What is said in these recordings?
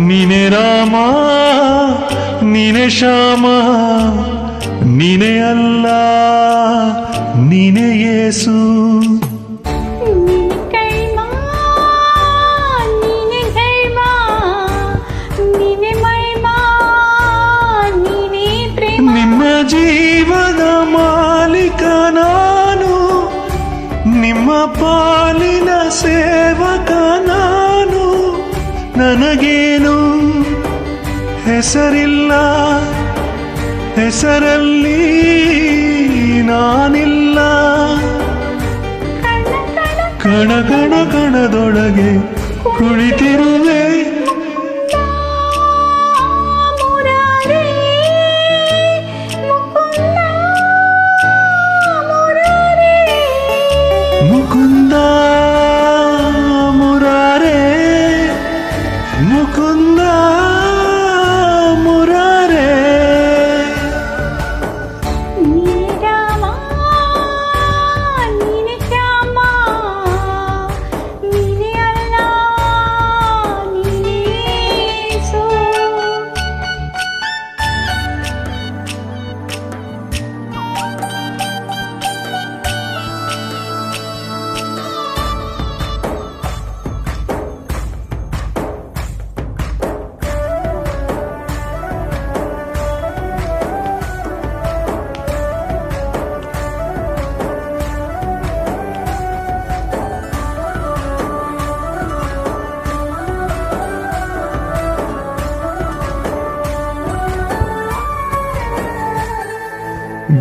ನೀನೆ ರಾಮ ನೀನೆ ಶ್ಯಾಮ ನೀನೆ ಅಲ್ಲ ನೀನೆ ಯೇಸು. ನಿಮ್ಮ ಜೀವದ ಮಾಲೀಕ ನಾನು, ನಿಮ್ಮ ಪಾಲಿನ ಸೇವಕ ನಾನು. ನನಗೇನು ಹೆಸರಿಲ್ಲ, ಹೆಸರಲ್ಲಿ ನಾನಿಲ್ಲ. ಕಣ ಕಣ ಕಣದೊಳಗೆ ಕುಳಿತಿರುವೆ. ಮುಕುಂದ ಮುರಾರೇ ಮುಕುಂದ ಮುರಾರೇ. ನೀನೆ ರಾಮ ನೀನೆ ಶ್ಯಾಮ ನೀನೆ ಅಲ್ಲ ನೀನೆ ಯೇಸು.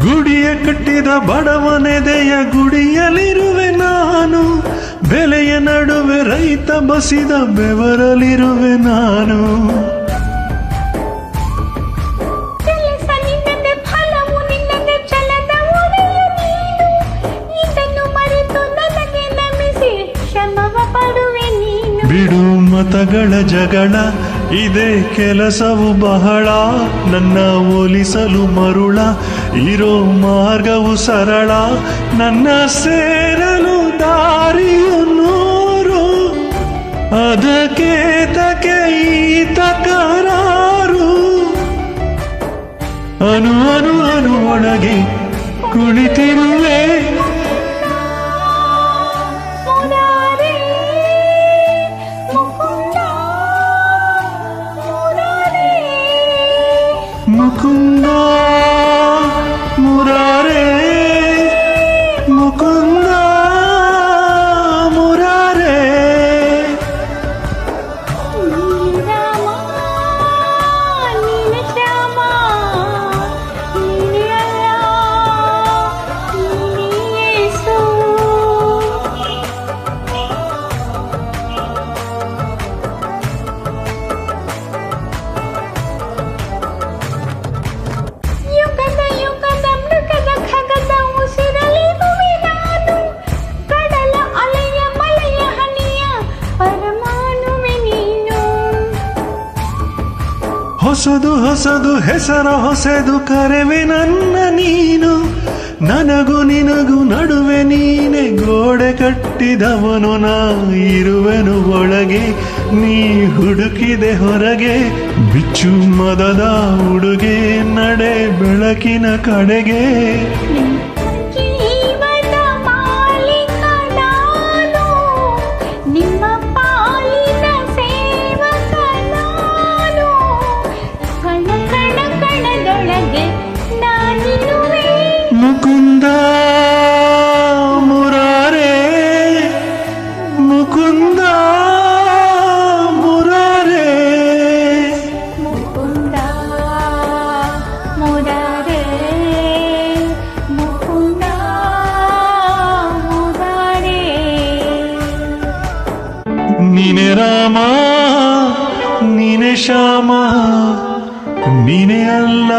ಗುಡಿಯ ಕಟ್ಟಿದ ಬಡವನೆದೆಯ ಗುಡಿಯಲಿರುವೆ ನಾನು. ಬೆಲೆಯ ನಡುವೆ ರೈತ ಬಸಿದ ಬೆವರಲಿರುವೆ ನಾನು. ಕೆಲಸ ನಿನ್ನದೆ ಫಲವು ನಿನ್ನದೆ ಛಲದ ಒಡೆಯ ನೀನು. ಇದನ್ನು ಮರೆತು ನನಗೆ ನಮಿಸಿ ಶ್ರಮವ ಪಡುವೆ ನೀನು. ಬಿಡು ಮತಗಳ ಜಗಳ, ಇದೇ ಕೆಲಸವು ಬಹಳ. ನನ್ನ ಒಲಿಸಲು ಮರುಳ, ಇರೋ ಮಾರ್ಗವು ಸರಳ. ನನ್ನ ಸೇರಲು ದಾರಿಯು ನೂರು, ಅದಕ್ಕೆ ತಕೆ ಈ ತಕರಾರು. ಅನು ಅನು ಅನು ಒಳಗೆ ಕುಳಿತಿರುವೆ. ಮುರಾರೇ ಮುಕುಂದ ಮುರಾರೇ. ಮುಕುಂದ ಮುರಾರೇ ಮುಕುಂದ ಮುರಾರೇ. ನೀನೆ ರಾಮ ನೀನೆ ಶ್ಯಾಮ ನೀನೆ ಅಲ್ಲ ನೀನೆ ಯೇಸು. ಯುಗದ ಯುಗದ ಮೃಗದ ಖಗದ ಉಸಿರಲಿರುವೆ ನಾನು. ಕಡಲ ಅಲೆಯ ಮಳೆಯ ಹನಿಯ ಪರಮಾಣುವೆ ನೀನು. ಹೊಸದು ಹೊಸದು ಹೆಸರ ಹೊಸದು ಕರೆವೆ ನನ್ನ ನೀನು. ನನಗೂ ನಿನಗೂ ನಡುವೆ ನೀನೆ ಗೋಡೆ ಕಟ್ಟಿದವನು. ನಾ ಇರುವೆನು ಒಳಗೆ, ನೀ ಹುಡುಕಿದೆ ಹೊರಗೆ. ಬಿಚ್ಚು ಮದದ ಉಡುಗೆ, ನಡೆ ಬೆಳಕಿನ ಕಡೆಗೆ. ಜೀವದ ಮಾಲೀಕ ನಾನು, ನಿಮ್ಮ ಪಾಲಿನ ಸೇವಕ ನಾನು. ಕಣ ಕಣ ಕಣದೊಳಗೆ ನಾನಿರುವೆ. ಮುಕುಂದ ಮುರಾರೇ ಮುಕುಂದ ಮುರಾರೇ. ಮುಕುಂದ ಮುರಾರೇ ಮುಕುಂದ ಮುರಾರೇ. ನೀನೆ ರಾಮ ನೀನೆ ಶ್ಯಾಮ ನೀನೆ ಅಲ್ಲ